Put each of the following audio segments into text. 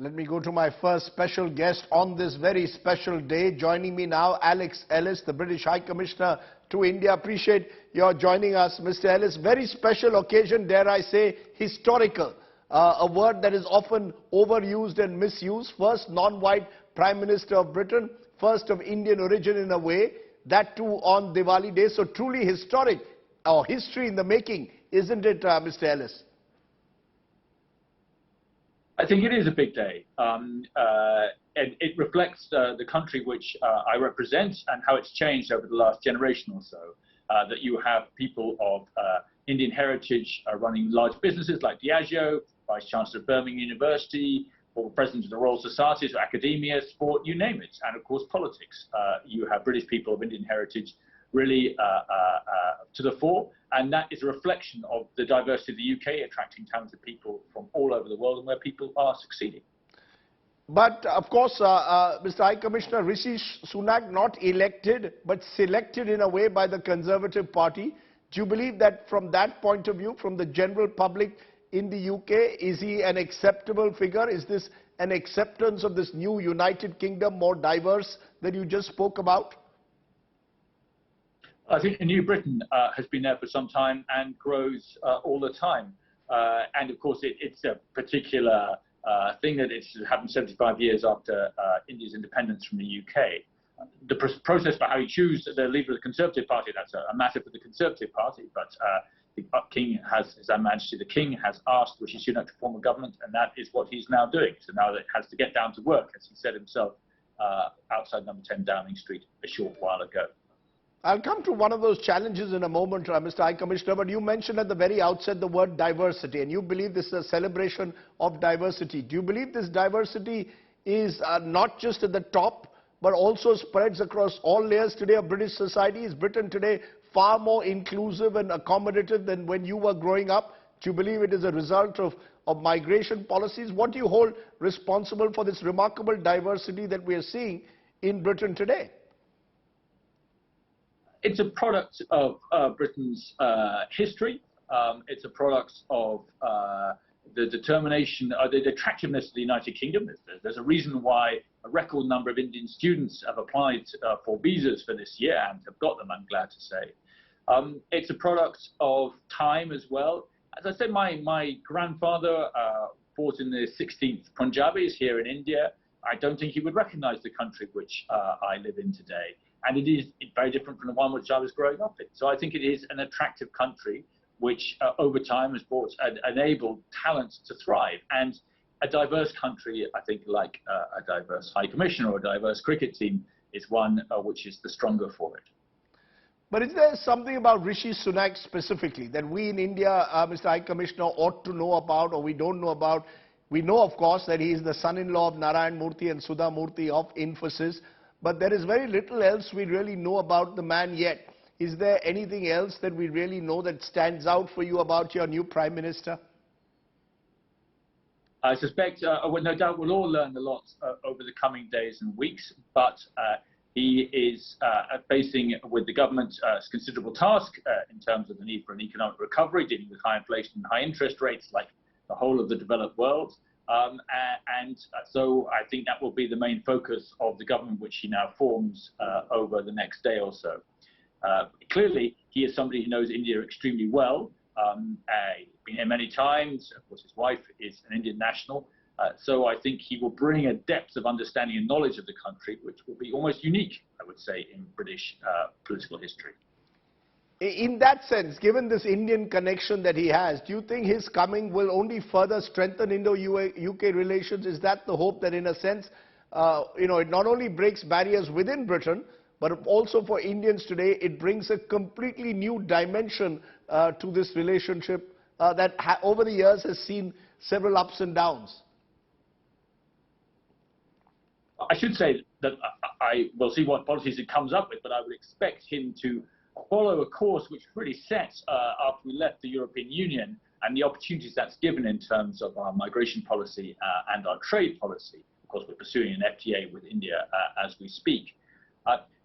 Let me go to my first special guest on this very special day. Joining me now, Ellis, the British High Commissioner to India. Appreciate your joining us, Mr. Ellis. Very special occasion, dare I say, historical. A word that is often overused and misused. First non-white Prime Minister of Britain, first of Indian origin in a way, that too on Diwali Day. So truly historic, or history in the making, isn't it, Mr. Ellis? I think it is a big day, and it reflects the country which I represent and how it's changed over the last generation or so. That you have people of Indian heritage running large businesses like Diageo, Vice Chancellor of Birmingham University, former President of the Royal Societies, academia, sport, you name it, and of course politics. You have British people of Indian heritage really to the fore, and that is a reflection of the diversity of the UK, attracting talented people from all over the world and where people are succeeding. But of course, Mr. High Commissioner, Rishi Sunak not elected but selected in a way by the Conservative Party. Do you believe that from that point of view, from the general public in the UK, is he an acceptable figure? Is this an acceptance of this new United Kingdom, more diverse, that you just spoke about? I think the New Britain has been there for some time and grows all the time. And of course, it's a particular thing that it's happened 75 years after India's independence from the UK. The process for how you choose the leader of the Conservative Party, that's a matter for the Conservative Party, but the King has, His Majesty the King has asked Rishi Sunak to form a government, and that is what he's now doing. So now that has to get down to work, as he said himself, outside number 10 Downing Street a short while ago. I'll come to one of those challenges in a moment, Mr. High Commissioner, but you mentioned at the very outset the word diversity, and you believe this is a celebration of diversity. Do you believe this diversity is not just at the top, but also spreads across all layers today of British society? Is Britain today far more inclusive and accommodative than when you were growing up? Do you believe it is a result of migration policies? What do you hold responsible for this remarkable diversity that we are seeing in Britain today? It's a product of Britain's history. It's a product of the determination, the attractiveness of the United Kingdom. There's a reason why a record number of Indian students have applied for visas for this year and have got them, I'm glad to say. It's a product of time as well. As I said, my grandfather fought in the 16th Punjabis here in India. I don't think he would recognize the country which I live in today. And it is very different from the one which I was growing up in. So I think it is an attractive country which over time has enabled talent to thrive. And a diverse country, I think, like a diverse High Commissioner or a diverse cricket team, is one which is the stronger for it. But is there something about Rishi Sunak specifically that we in India, Mr. High Commissioner, ought to know about or we don't know about? We know, of course, that he is the son-in-law of Narayan Murthy and Sudha Murthy of Infosys. But there is very little else we really know about the man yet. Is there anything else that we really know that stands out for you about your new Prime Minister? I suspect, no doubt, we'll all learn a lot over the coming days and weeks, but he is facing with the government a considerable task in terms of the need for an economic recovery, dealing with high inflation and high interest rates like the whole of the developed world. So I think that will be the main focus of the government which he now forms over the next day or so. Clearly, he is somebody who knows India extremely well. He's been here many times. Of course, his wife is an Indian national. So I think he will bring a depth of understanding and knowledge of the country, which will be almost unique, I would say, in British political history. In that sense, given this Indian connection that he has, do you think his coming will only further strengthen Indo-UK relations? Is that the hope that, in a sense, it not only breaks barriers within Britain, but also for Indians today, it brings a completely new dimension to this relationship that over the years has seen several ups and downs? I should say that I will see what policies he comes up with, but I would expect him to follow a course which really set after we left the European Union and the opportunities that's given in terms of our migration policy and our trade policy. Of course, we're pursuing an FTA with India as we speak.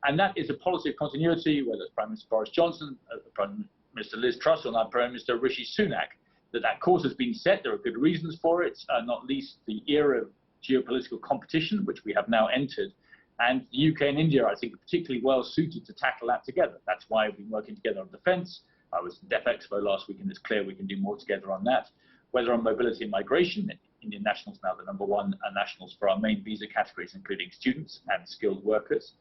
And that is a policy of continuity, whether it's Prime Minister Boris Johnson, Prime Minister Liz Truss, or now Prime Minister Rishi Sunak, that course has been set. There are good reasons for it, not least the era of geopolitical competition, which we have now entered. And the UK and India, I think, are particularly well suited to tackle that together. That's why we've been working together on defence. I was at Def Expo last week, and it's clear we can do more together on that. Whether on mobility and migration, Indian nationals now the #1 nationals for our main visa categories, including students and skilled workers.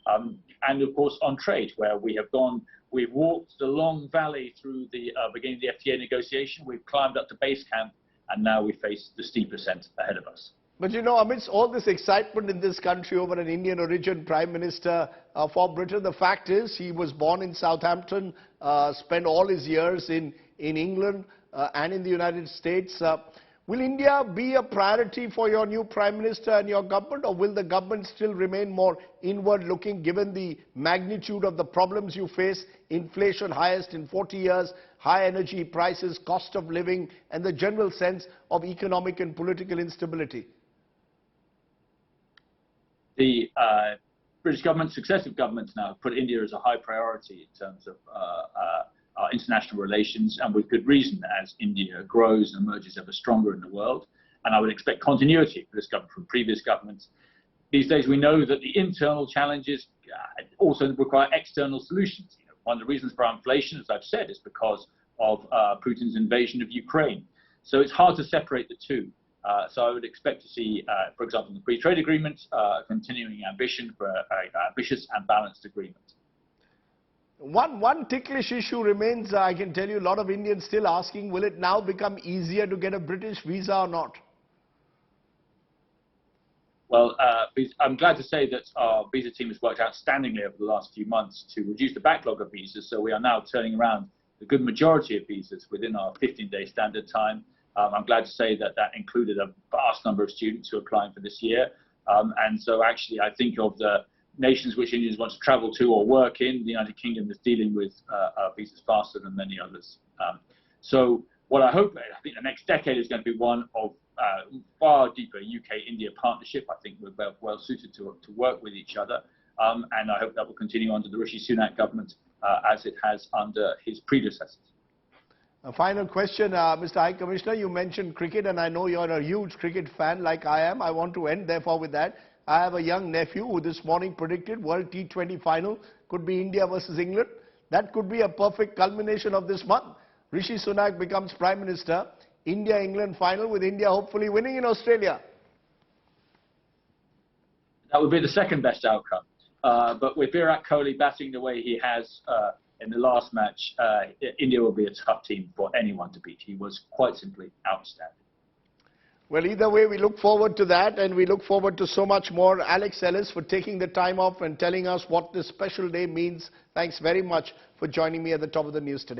And of course on trade, where we've walked the long valley through the beginning of the FTA negotiation, we've climbed up to base camp, and now we face the steep ascent ahead of us. But you know, amidst all this excitement in this country over an Indian origin Prime Minister for Britain, the fact is he was born in Southampton, spent all his years in England and in the United States. Will India be a priority for your new Prime Minister and your government, or will the government still remain more inward-looking given the magnitude of the problems you face, inflation highest in 40 years, high energy prices, cost of living, and the general sense of economic and political instability? The British government, successive governments now have put India as a high priority in terms of our international relations, and with good reason, as India grows and emerges ever stronger in the world. And I would expect continuity for this government from previous governments. These days we know that the internal challenges also require external solutions. One of the reasons for our inflation, as I've said, is because of Putin's invasion of Ukraine. So it's hard to separate the two. So I would expect to see, for example, the free trade agreement, continuing ambition for an ambitious and balanced agreement. One ticklish issue remains, I can tell you, a lot of Indians still asking, will it now become easier to get a British visa or not? Well, I'm glad to say that our visa team has worked outstandingly over the last few months to reduce the backlog of visas, so we are now turning around the good majority of visas within our 15-day standard time. I'm glad to say that that included a vast number of students who are applying for this year. And so actually, I think of the nations which Indians want to travel to or work in, the United Kingdom is dealing with visas faster than many others. So what I hope, I think the next decade is going to be one of far deeper UK-India partnership. I think we're well suited to work with each other. And I hope that will continue under the Rishi Sunak government as it has under his predecessors. A final question, Mr. High Commissioner, you mentioned cricket, and I know you're a huge cricket fan like I am. I want to end therefore with that. I have a young nephew who this morning predicted World T20 final could be India versus England. That could be a perfect culmination of this month. Rishi Sunak becomes Prime Minister. India-England final with India hopefully winning in Australia. That would be the second best outcome. But with Virat Kohli batting the way he has in the last match, India will be a tough team for anyone to beat. He was quite simply outstanding. Well, either way, we look forward to that, and we look forward to so much more. Alex Ellis, for taking the time off and telling us what this special day means. Thanks very much for joining me at the top of the news today.